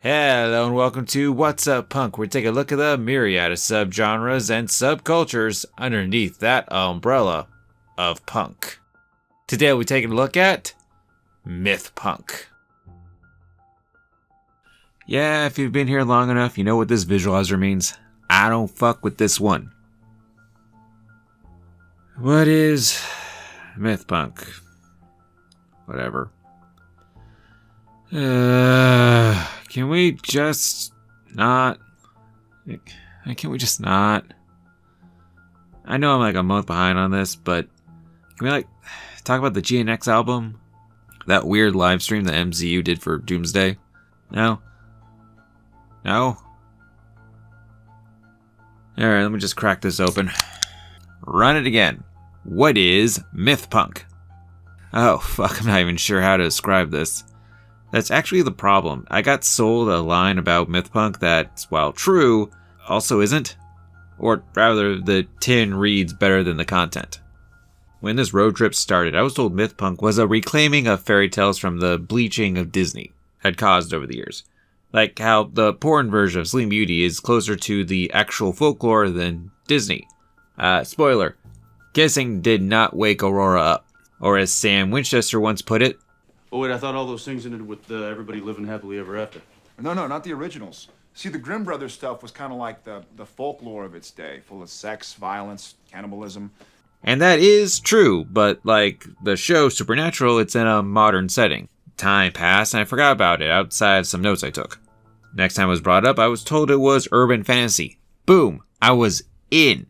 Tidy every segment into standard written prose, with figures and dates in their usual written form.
Hello and welcome to What's Up Punk, where we take a look at the myriad of subgenres and subcultures underneath that umbrella of punk. Today we're taking a look at Mythpunk. Yeah, if you've been here long enough, you know what this visualizer means. I don't fuck with this one. What is Mythpunk? Whatever. Can we just not? Can we just not? I know I'm like a month behind on this, but can we talk about the GNX album? That weird live stream that MZU did for Doomsday? No? No? Alright, let me just crack this open. Run it again. What is Mythpunk? Oh, fuck, I'm not even sure how to describe this. That's actually the problem. I got sold a line about Mythpunk that, while true, also isn't. Or rather, the tin reads better than the content. When this road trip started, I was told Mythpunk was a reclaiming of fairy tales from the bleaching of Disney had caused over the years. Like how the porn version of Sleeping Beauty is closer to the actual folklore than Disney. Spoiler, kissing did not wake Aurora up. Or as Sam Winchester once put it, Oh, wait, I thought all those things ended with everybody living happily ever after. No, not the originals. See, the Grimm Brothers stuff was kind of like the folklore of its day, full of sex, violence, cannibalism. And that is true, but like the show Supernatural, it's in a modern setting. Time passed and I forgot about it outside of some notes I took. Next time it was brought up, I was told it was urban fantasy. Boom, I was in.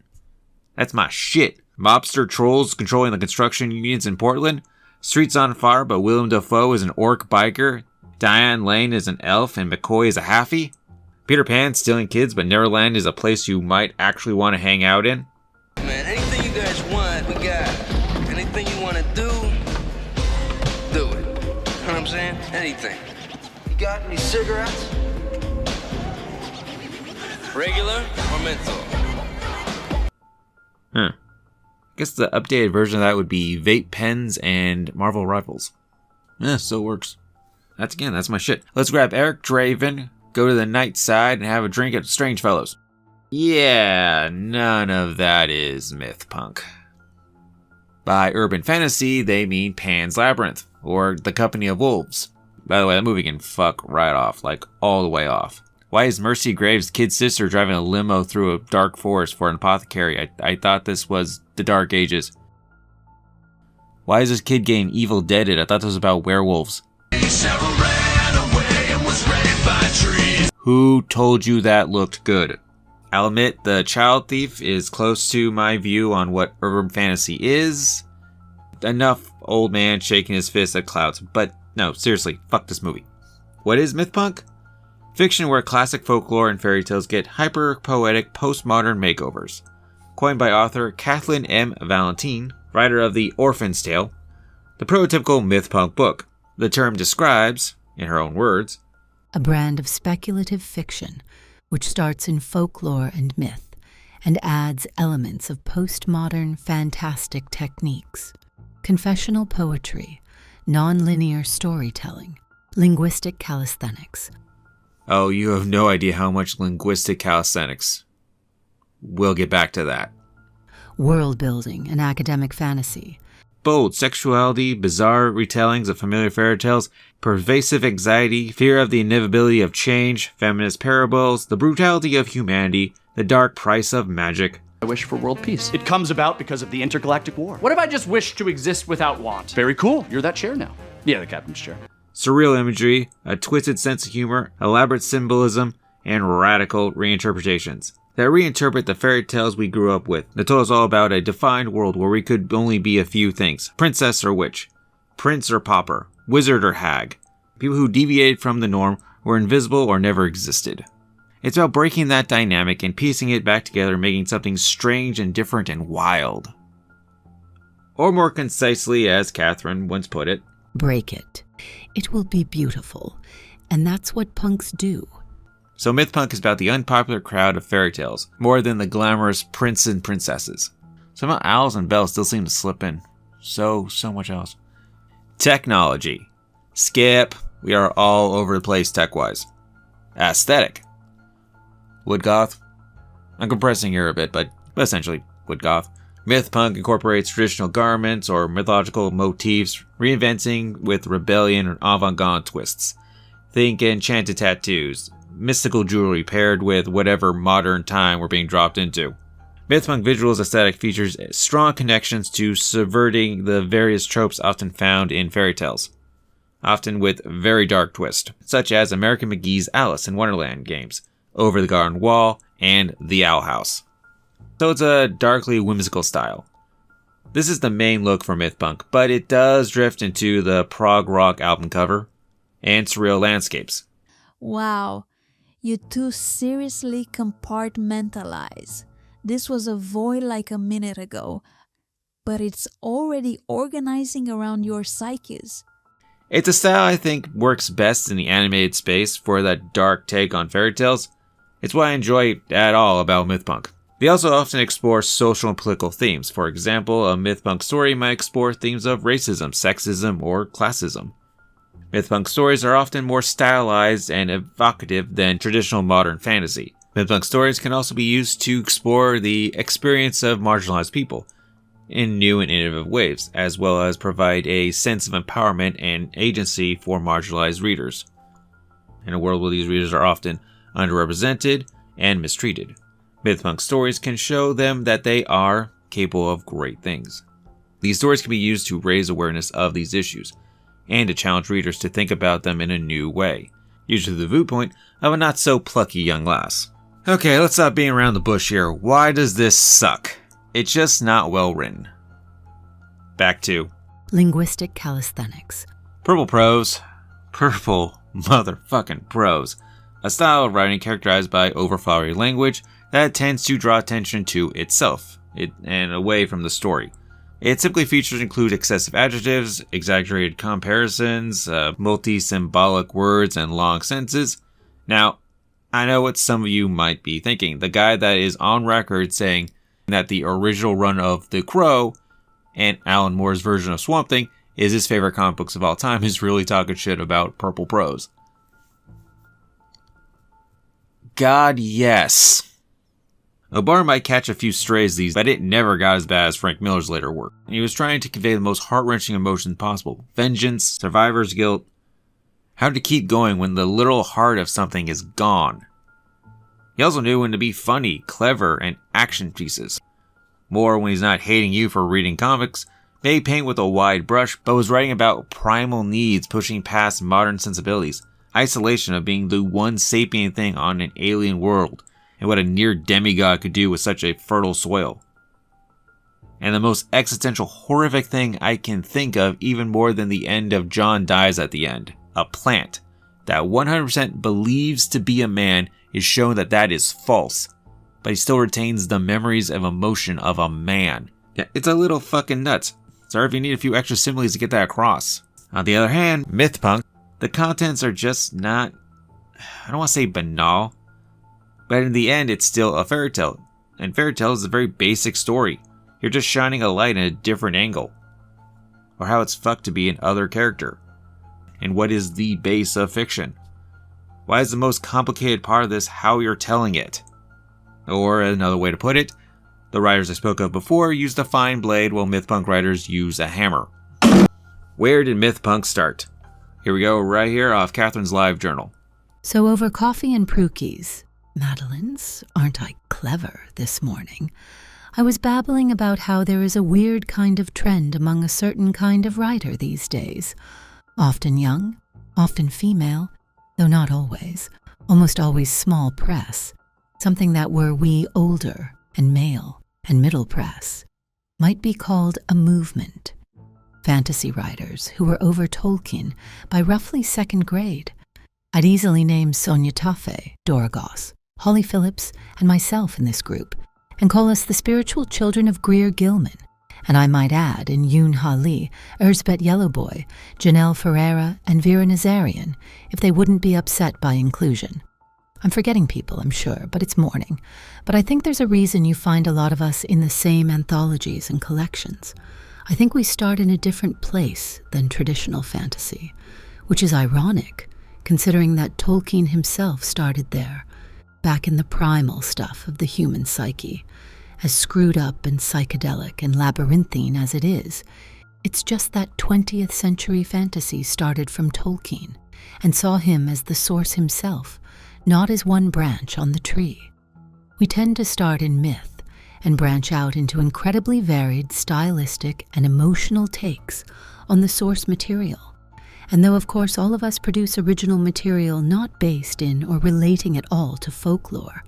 That's my shit. Mobster trolls controlling the construction unions in Portland. Streets on fire, but Willem Dafoe is an orc biker. Diane Lane is an elf, and McCoy is a halfie. Peter Pan stealing kids, but Neverland is a place you might actually want to hang out in. Man, anything you guys want, we got. Anything you want to do it. You know what I'm saying? Anything. You got any cigarettes? Regular or menthol? Huh. I guess the updated version of that would be vape pens and Marvel rifles. Still works. That's my shit. Let's grab Eric Draven, go to the night side, and have a drink at Strangefellows. Yeah, none of that is Mythpunk. By urban fantasy, they mean Pan's Labyrinth, or The Company of Wolves. By the way, that movie can fuck right off, like all the way off. Why is Mercy Graves' kid sister driving a limo through a dark forest for an apothecary? I thought this was the Dark Ages. Why is this kid getting Evil Deaded? I thought this was about werewolves. Who told you that looked good? I'll admit the child thief is close to my view on what urban fantasy is. Enough old man shaking his fist at clouds, but no, seriously, fuck this movie. What is Mythpunk? Fiction where classic folklore and fairy tales get hyper-poetic postmodern makeovers. Coined by author Kathleen M. Valentine, writer of The Orphan's Tale, the prototypical Mythpunk book. The term describes, in her own words, a brand of speculative fiction which starts in folklore and myth and adds elements of postmodern fantastic techniques, confessional poetry, non-linear storytelling, linguistic calisthenics. Oh, you have no idea how much linguistic calisthenics. We'll get back to that. World building and academic fantasy. Bold sexuality, bizarre retellings of familiar fairy tales, pervasive anxiety, fear of the inevitability of change, feminist parables, the brutality of humanity, the dark price of magic. I wish for world peace. It comes about because of the intergalactic war. What if I just wish to exist without want? Very cool. You're that chair now. Yeah, the captain's chair. Surreal imagery, a twisted sense of humor, elaborate symbolism, and radical reinterpretations that reinterpret the fairy tales we grew up with. They told us all about a defined world where we could only be a few things: princess or witch, prince or pauper, wizard or hag. People who deviated from the norm were invisible or never existed. It's about breaking that dynamic and piecing it back together, making something strange and different and wild. Or more concisely, as Catherine once put it, break it. It will be beautiful. And that's what punks do. So Mythpunk is about the unpopular crowd of fairy tales, more than the glamorous prince and princesses. Somehow owls and bells still seem to slip in. So much else. Technology. Skip. We are all over the place tech-wise. aesthetic. Wood goth? I'm compressing here a bit, but essentially wood goth. Mythpunk incorporates traditional garments or mythological motifs, reinventing with rebellion and avant-garde twists. Think enchanted tattoos, mystical jewelry paired with whatever modern time we're being dropped into. Mythpunk Visual's aesthetic features strong connections to subverting the various tropes often found in fairy tales, often with very dark twists, such as American McGee's Alice in Wonderland games, Over the Garden Wall, and The Owl House. So it's a darkly whimsical style. This is the main look for Mythpunk, but it does drift into the prog rock album cover and surreal landscapes. Wow, you two seriously compartmentalize. This was a void like a minute ago, but it's already organizing around your psyches. It's a style I think works best in the animated space for that dark take on fairy tales. It's what I enjoy at all about Mythpunk. They also often explore social and political themes. For example, a Mythpunk story might explore themes of racism, sexism, or classism. Mythpunk stories are often more stylized and evocative than traditional modern fantasy. Mythpunk stories can also be used to explore the experience of marginalized people in new and innovative ways, as well as provide a sense of empowerment and agency for marginalized readers, in a world where these readers are often underrepresented and mistreated. Mythpunk stories can show them that they are capable of great things. These stories can be used to raise awareness of these issues, and to challenge readers to think about them in a new way, usually the viewpoint of a not-so-plucky young lass. Okay, let's stop being around the bush here. Why does this suck? It's just not well written. Back to Linguistic calisthenics. Purple prose. Purple motherfucking prose. A style of writing characterized by overflowery language that tends to draw attention to itself and away from the story. Its typically features include excessive adjectives, exaggerated comparisons, multi-symbolic words, and long sentences. Now, I know what some of you might be thinking. The guy that is on record saying that the original run of The Crow and Alan Moore's version of Swamp Thing is his favorite comic books of all time is really talking shit about purple prose. God, yes. O'Barr might catch a few strays these, but it never got as bad as Frank Miller's later work. And he was trying to convey the most heart-wrenching emotions possible. Vengeance, survivor's guilt, how to keep going when the literal heart of something is gone. He also knew when to be funny, clever, and action pieces. Moore, when he's not hating you for reading comics, may paint with a wide brush, but was writing about primal needs pushing past modern sensibilities, isolation of being the one sapient thing on an alien world, and what a near demigod could do with such a fertile soil. And the most existential, horrific thing I can think of, even more than the end of John Dies at the End, a plant that 100% believes to be a man is shown that that is false, but he still retains the memories of emotion of a man. Yeah, it's a little fucking nuts. Sorry if you need a few extra similes to get that across. On the other hand, Mythpunk, the contents are just not, I don't want to say banal, but in the end it's still a fairy tale, and fairy tale is a very basic story. You're just shining a light in a different angle, or how it's fucked to be an other character. And what is the base of fiction? Why is the most complicated part of this how you're telling it? Or another way to put it, the writers I spoke of before used a fine blade while Mythpunk writers use a hammer. Where did Mythpunk start? Here we go, right here off Catherine's live journal. So over coffee and Prookies, Madeline's, aren't I clever this morning? I was babbling about how there is a weird kind of trend among a certain kind of writer these days. Often young, often female, though not always, almost always small press, something that were we older and male and middle press, might be called a movement. Fantasy writers who were over Tolkien by roughly second grade. I'd easily name Sonia Taffe, Dora Goss, Holly Phillips, and myself in this group, and call us the spiritual children of Greer Gilman, and I might add in Yoon Ha Lee, Erzbet Yellowboy, Janelle Ferreira, and Vera Nazarian, if they wouldn't be upset by inclusion. I'm forgetting people, I'm sure, but it's morning. But I think there's a reason you find a lot of us in the same anthologies and collections. I think we start in a different place than traditional fantasy, which is ironic, considering that Tolkien himself started there, back in the primal stuff of the human psyche. As screwed up and psychedelic and labyrinthine as it is, it's just that 20th century fantasy started from Tolkien and saw him as the source himself, not as one branch on the tree. We tend to start in myth and branch out into incredibly varied stylistic and emotional takes on the source material. And though of course all of us produce original material not based in or relating at all to folklore,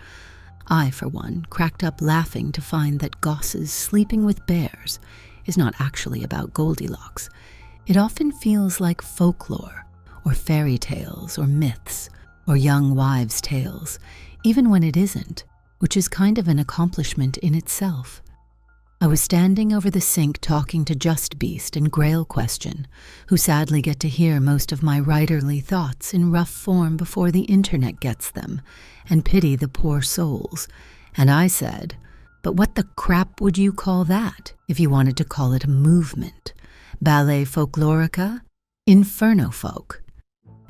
I, for one, cracked up laughing to find that Gosse's Sleeping with Bears is not actually about Goldilocks. It often feels like folklore, or fairy tales, or myths, or young wives' tales, even when it isn't, which is kind of an accomplishment in itself. I was standing over the sink talking to Just Beast and Grail Question, who sadly get to hear most of my writerly thoughts in rough form before the internet gets them, and pity the poor souls. And I said, but what the crap would you call that, if you wanted to call it a movement? Ballet folklorica? Inferno folk.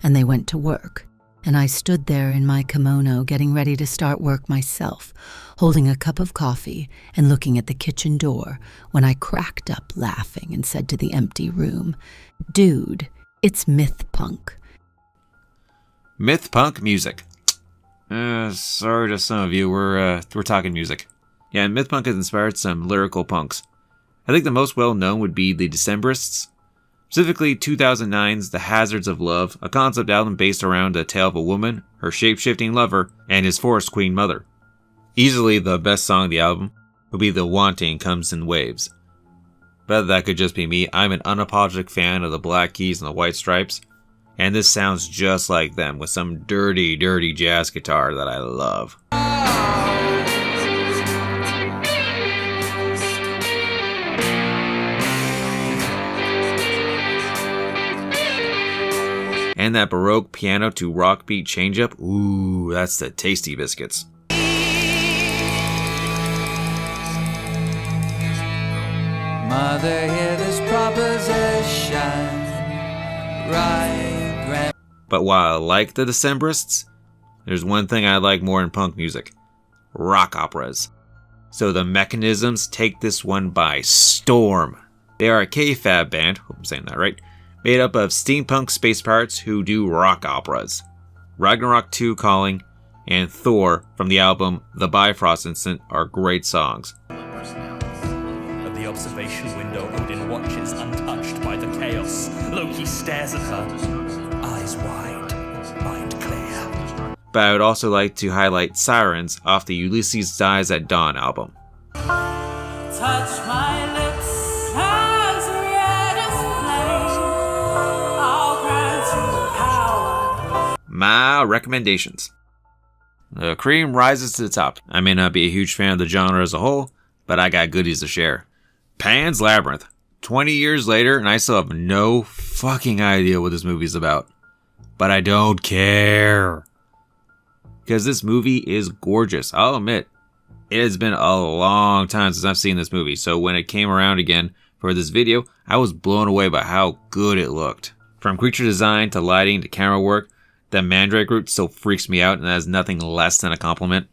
And they went to work, and I stood there in my kimono getting ready to start work myself, holding a cup of coffee and looking at the kitchen door when I cracked up laughing and said to the empty room, "Dude, it's Mythpunk." Mythpunk music. Sorry to some of you, we're talking music. Yeah, and Mythpunk has inspired some lyrical punks. I think the most well-known would be the Decemberists. Specifically 2009's The Hazards of Love, a concept album based around a tale of a woman, her shape-shifting lover, and his forest queen mother. Easily the best song of the album would be The Wanting Comes in Waves. But that could just be me. I'm an unapologetic fan of the Black Keys and the White Stripes, and this sounds just like them with some dirty, dirty jazz guitar that I love. And that Baroque piano to rock beat change-up, ooh, that's the tasty biscuits. Mother, hear this proposition, right, grand. But while I like the Decemberists, there's one thing I like more in punk music: rock operas. So the Mechanisms take this one by storm. They are a K-Fab band, hope I'm saying that right, made up of steampunk space pirates who do rock operas. Ragnarok 2 Calling and Thor from the album The Bifrost Incident are great songs. At the observation window, Odin watches untouched by the chaos. Loki stares at her, eyes wide, mind clear. But I would also like to highlight Sirens off the Ulysses Dies at Dawn album. Touch my lips as red as flame. I'll grant you power. My recommendations. The cream rises to the top. I may not be a huge fan of the genre as a whole, but I got goodies to share. Pan's Labyrinth. 20 years later, and I still have no fucking idea what this movie's about. But I don't care. Because this movie is gorgeous. I'll admit, it has been a long time since I've seen this movie, so when it came around again for this video, I was blown away by how good it looked. From creature design to lighting to camera work, the Mandrake route still freaks me out, and that is nothing less than a compliment.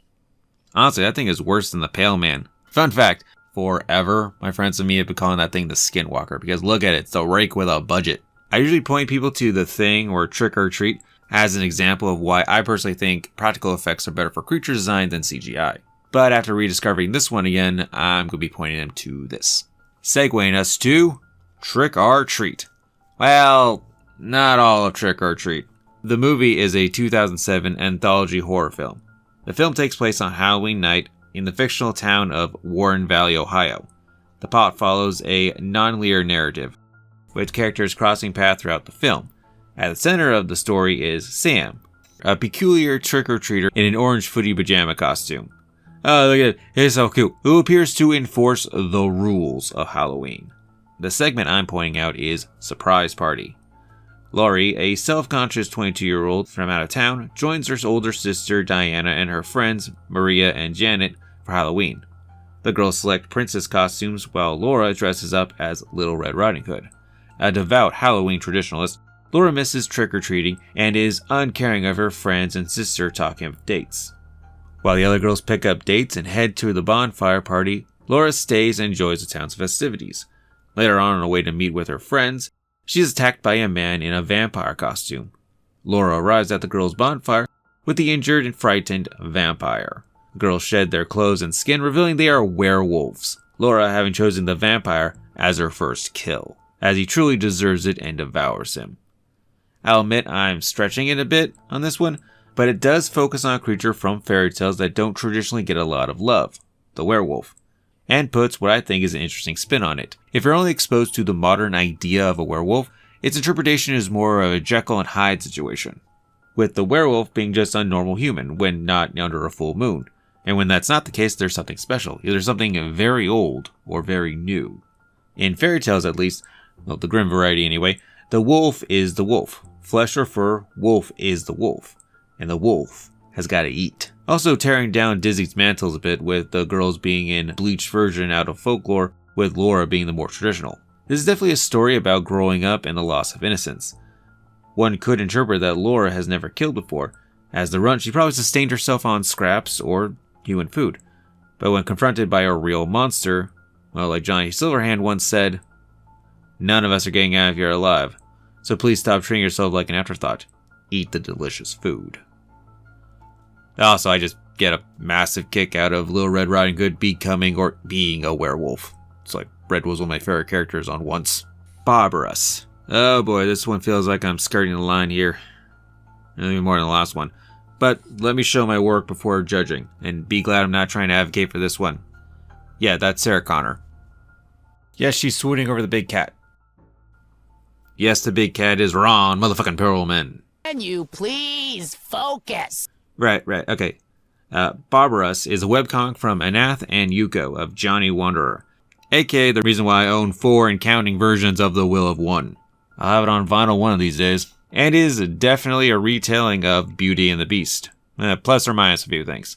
Honestly, that thing is worse than the Pale Man. Fun fact, forever, my friends and me have been calling that thing the Skinwalker, because look at it, it's a rake with a budget. I usually point people to The Thing or Trick or Treat as an example of why I personally think practical effects are better for creature design than CGI. But after rediscovering this one again, I'm going to be pointing them to this. Segueing us to Trick or Treat. Well, not all of Trick or Treat. The movie is a 2007 anthology horror film. The film takes place on Halloween night in the fictional town of Warren Valley, Ohio. The plot follows a non-linear narrative, with characters crossing paths throughout the film. At the center of the story is Sam, a peculiar trick-or-treater in an orange footy pajama costume. Oh, look at it, it's so cute. Who appears to enforce the rules of Halloween. The segment I'm pointing out is Surprise Party. Laurie, a self-conscious 22-year-old from out of town, joins her older sister Diana and her friends Maria and Janet for Halloween. The girls select princess costumes while Laura dresses up as Little Red Riding Hood, a devout Halloween traditionalist Laura misses trick-or-treating and is uncaring of her friends and sister talking of dates. While the other girls pick up dates and head to the bonfire party, Laura stays and enjoys the town's festivities. Later on her way to meet with her friends, she is attacked by a man in a vampire costume. Laura arrives at the girls' bonfire with the injured and frightened vampire. The girls shed their clothes and skin, revealing they are werewolves, Laura having chosen the vampire as her first kill, as he truly deserves it and devours him. I'll admit I'm stretching it a bit on this one, but it does focus on a creature from fairy tales that don't traditionally get a lot of love, the werewolf, and puts what I think is an interesting spin on it. If you're only exposed to the modern idea of a werewolf, its interpretation is more of a Jekyll and Hyde situation, with the werewolf being just a normal human when not under a full moon. And when that's not the case, there's something special, either something very old or very new. In fairy tales at least, well, the grim variety anyway, the wolf is the wolf. Flesh or fur, wolf is the wolf. And the wolf has got to eat. Also tearing down Disney's mantles a bit, with the girls being in bleached version out of folklore, with Laura being the more traditional. This is definitely a story about growing up and the loss of innocence. One could interpret that Laura has never killed before. As the runt, she probably sustained herself on scraps or human food. But when confronted by a real monster, well, like Johnny Silverhand once said, "None of us are getting out of here alive, so please stop treating yourself like an afterthought. Eat the delicious food." Also, I just get a massive kick out of Little Red Riding Hood becoming or being a werewolf. It's like Red was one of my favorite characters on Once. Barbarous. Oh boy, this one feels like I'm skirting the line here. Maybe more than the last one. But let me show my work before judging, and be glad I'm not trying to advocate for this one. Yeah, that's Sarah Connor. Yes, she's swooning over the big cat. Yes, the big cat is Ron, motherfucking Perlman. Can you please focus? Right, okay. Barbarous is a webcomic from Anath and Yuko of Johnny Wanderer, aka the reason why I own 4 and counting versions of The Will of One. I'll have it on vinyl one of these days, and is definitely a retelling of Beauty and the Beast, plus or minus a few things.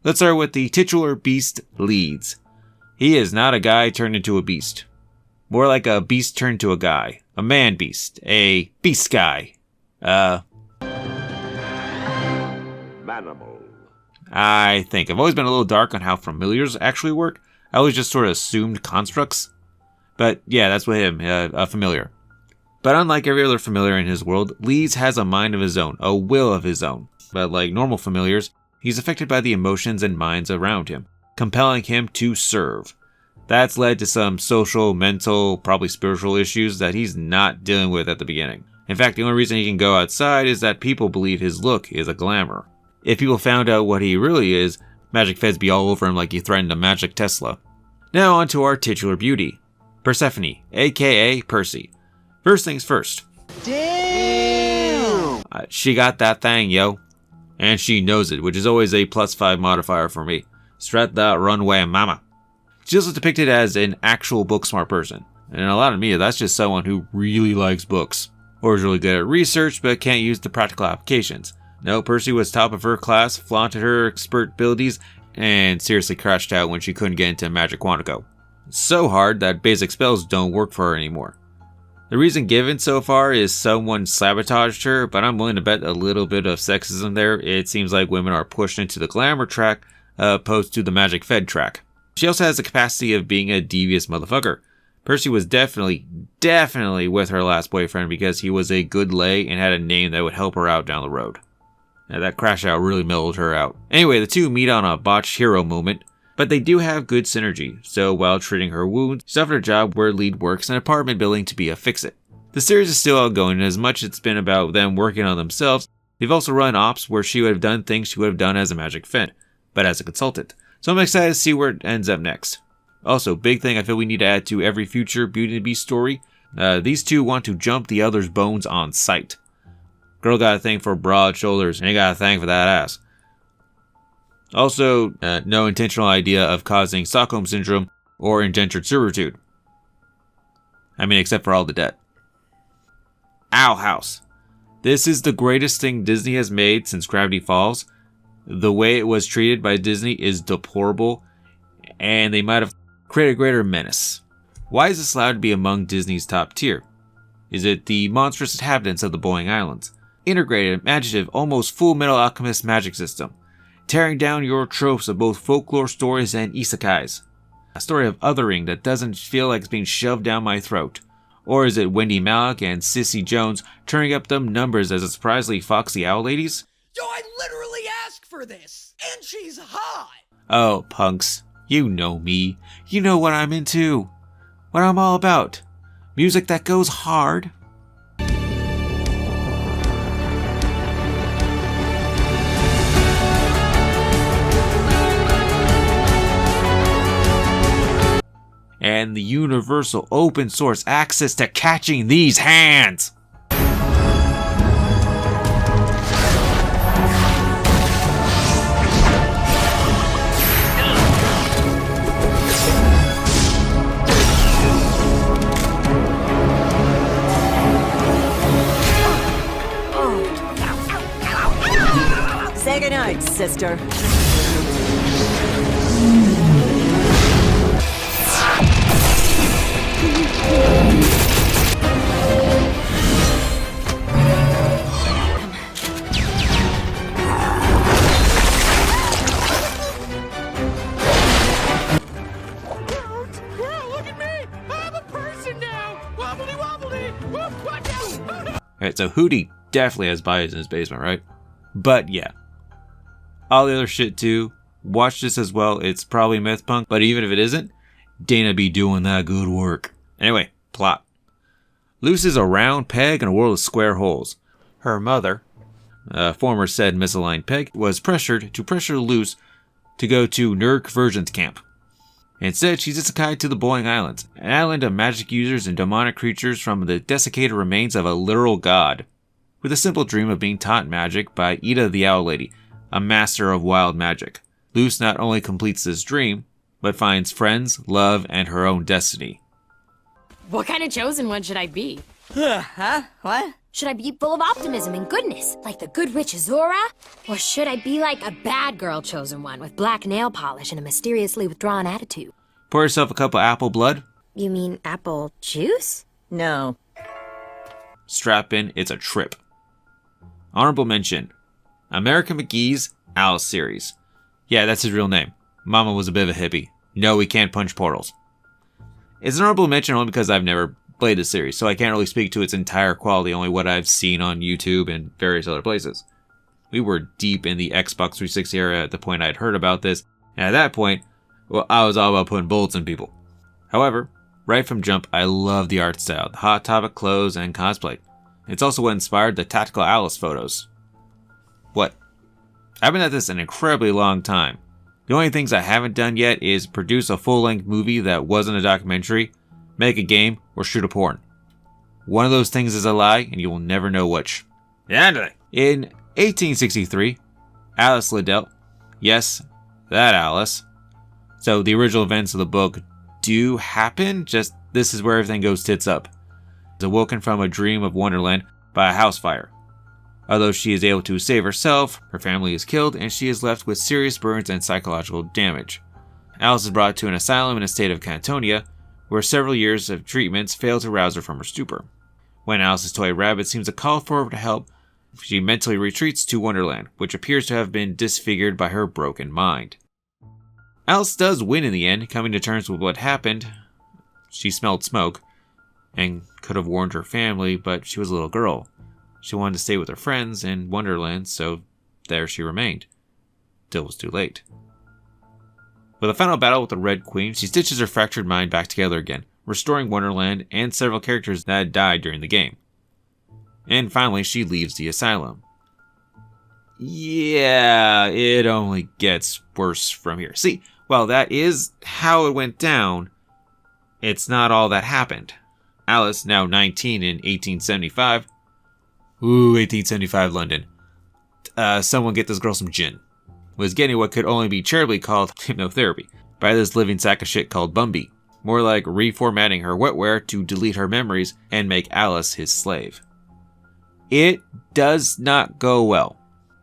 Let's start with the titular beast leads. He is not a guy turned into a beast. More like a beast turned to a guy. A man beast. A beast guy. Manimal. I think. I've always been a little dark on how familiars actually work. I always just sort of assumed constructs. But yeah, that's with him, a familiar. But unlike every other familiar in his world, Leeds has a mind of his own, a will of his own. But like normal familiars, he's affected by the emotions and minds around him, compelling him to serve. That's led to some social, mental, probably spiritual issues that he's not dealing with at the beginning. In fact, the only reason he can go outside is that people believe his look is a glamour. If people found out what he really is, Magic Feds be all over him like he threatened a magic Tesla. Now on to our titular beauty, Persephone, aka Percy. First things first. Damn! She got that thing, yo. And she knows it, which is always a +5 modifier for me. Strut that runway, mama. She's also depicted as an actual book-smart person. And in a lot of media, that's just someone who really likes books. Or is really good at research, but can't use the practical applications. No, Percy was top of her class, flaunted her expert abilities, and seriously crashed out when she couldn't get into Magic Quantico. So hard that basic spells don't work for her anymore. The reason given so far is someone sabotaged her, but I'm willing to bet a little bit of sexism there. It seems like women are pushed into the glamour track, opposed to the Magic Fed track. She also has the capacity of being a devious motherfucker. Percy was definitely with her last boyfriend because he was a good lay and had a name that would help her out down the road. Now, that crash out really mellowed her out. Anyway, the two meet on a botched hero moment, but they do have good synergy, so while treating her wounds, she's offered a job where Lead works in an apartment building to be a fix-it. The series is still outgoing, and as much as it's been about them working on themselves, they've also run ops where she would have done things she would have done as a Magic Fed, but as a consultant. So I'm excited to see where it ends up next. Also, big thing I feel we need to add to every future Beauty and the Beast story, these two want to jump the other's bones on sight. Girl got a thing for broad shoulders, and he got a thing for that ass. Also, no intentional idea of causing Stockholm Syndrome or indentured servitude. I mean, except for all the debt. Owl House. This is the greatest thing Disney has made since Gravity Falls. The way it was treated by Disney is deplorable, and they might have created a greater menace. Why is this allowed to be among Disney's top tier? Is it the monstrous inhabitants of the Boeing Islands? Integrated, imaginative, almost full Metal Alchemist magic system, tearing down your tropes of both folklore stories and isekais. A story of othering that doesn't feel like it's being shoved down my throat. Or is it Wendy Malick and Sissy Jones turning up them numbers as a surprisingly foxy owl ladies? Yo, I literally asked for this, and she's hot! Oh, punks. You know me. You know what I'm into. What I'm all about. Music that goes hard. And the universal open source access to catching these hands. Say goodnight, sister. Alright, so Hootie definitely has bodies in his basement, right? But yeah. All the other shit too. Watch this as well. It's probably Mythpunk, but even if it isn't, Dana be doing that good work. Anyway, plot. Luce is a round peg in a world of square holes. Her mother, a former said misaligned peg, was pressured to pressure Luce to go to nerd conversions camp. Instead, she's isekai to the Boeing Islands, an island of magic users and demonic creatures from the desiccated remains of a literal god, with a simple dream of being taught magic by Ida the Owl Lady, a master of wild magic. Luce not only completes this dream, but finds friends, love, and her own destiny. What kind of chosen one should I be? Huh? What? Should I be full of optimism and goodness, like the good witch Azora? Or should I be like a bad girl chosen one with black nail polish and a mysteriously withdrawn attitude? Pour yourself a cup of apple blood. You mean apple juice? No. Strap in, it's a trip. Honorable mention. American McGee's Alice series. Yeah, that's his real name. Mama was a bit of a hippie. No, he can't punch portals. It's an honorable mention only because I've never played the series, so I can't really speak to its entire quality, only what I've seen on YouTube and various other places. We were deep in the Xbox 360 era at the point I'd heard about this, and at that point, well, I was all about putting bullets in people. However, right from jump, I love the art style, the Hot Topic clothes, and cosplay. It's also what inspired the Tactical Alice photos. What? I've been at this an incredibly long time. The only things I haven't done yet is produce a full-length movie that wasn't a documentary, make a game, or shoot a porn. One of those things is a lie, and you will never know which. In 1863, Alice Liddell, yes, that Alice. So the original events of the book do happen, just this is where everything goes tits up. Is awoken from a dream of Wonderland by a house fire. Although she is able to save herself, her family is killed, and she is left with serious burns and psychological damage. Alice is brought to an asylum in the state of Cantonia, where several years of treatments fail to rouse her from her stupor. When Alice's toy rabbit seems to call for her to help, she mentally retreats to Wonderland, which appears to have been disfigured by her broken mind. Alice does win in the end, coming to terms with what happened. She smelled smoke, and could have warned her family, but she was a little girl. She wanted to stay with her friends in Wonderland, so there she remained. Till it was too late. With a final battle with the Red Queen, she stitches her fractured mind back together again, restoring Wonderland and several characters that had died during the game. And finally, she leaves the asylum. Yeah, it only gets worse from here. See, well, that is how it went down. It's not all that happened. Alice, now 19 in 1875. Ooh, 1875 London. Someone get this girl some gin. Was getting what could only be charitably called hypnotherapy by this living sack of shit called Bumby. More like reformatting her wetware to delete her memories and make Alice his slave. It does not go well.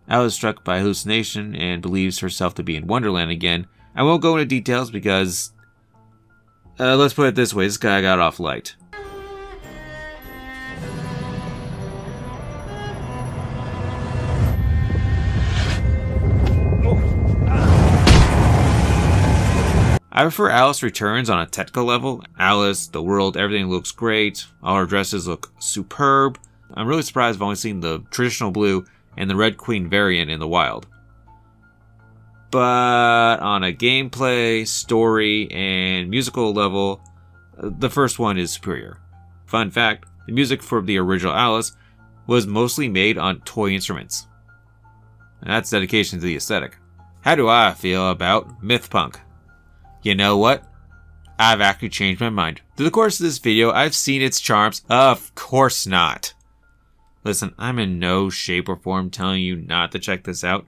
Alice is struck by hallucination and believes herself to be in Wonderland again. I won't go into details because, let's put it this way, this guy got off light. I prefer Alice Returns on a technical level. Alice, the world, everything looks great. All her dresses look superb. I'm really surprised I've only seen the traditional blue and the Red Queen variant in the wild. But on a gameplay, story, and musical level, the first one is superior. Fun fact, the music for the original Alice was mostly made on toy instruments. And that's dedication to the aesthetic. How do I feel about Mythpunk? You know what? I've actually changed my mind. Through the course of this video, I've seen its charms. Of course not. Listen, I'm in no shape or form telling you not to check this out.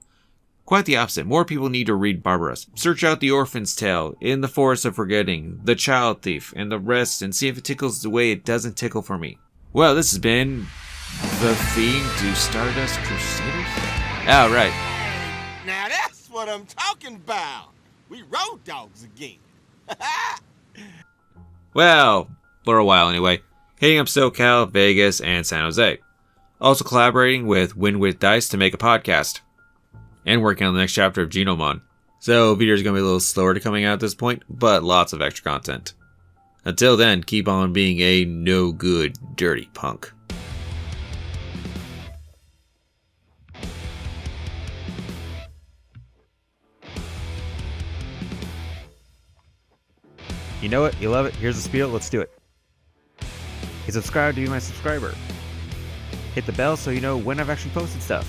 Quite the opposite. More people need to read Barbarous. Search out The Orphan's Tale, In the Forest of Forgetting, The Child Thief, and the rest, and see if it tickles the way it doesn't tickle for me. Well, this has been the theme to Stardust Crusaders? Oh, right. Now that's what I'm talking about. We road dogs again. Well, for a while anyway. Hitting up SoCal, Vegas, and San Jose. Also collaborating with Win With Dice to make a podcast. And working on the next chapter of Genomon. So videos are going to be a little slower to coming out at this point, but lots of extra content. Until then, keep on being a no good, dirty punk. You know it, you love it, here's the spiel, let's do it. Hit subscribe to be my subscriber. Hit the bell so you know when I've actually posted stuff.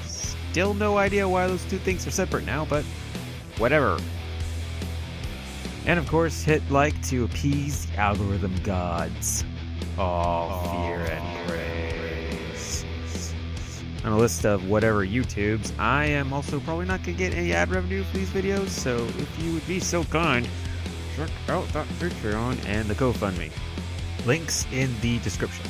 Still no idea why those two things are separate now, but whatever. And of course, hit like to appease the algorithm gods. All fear and praise. On a list of whatever YouTubes, I am also probably not going to get any ad revenue for these videos, so if you would be so kind, check out that Patreon and the GoFundMe. Links in the description.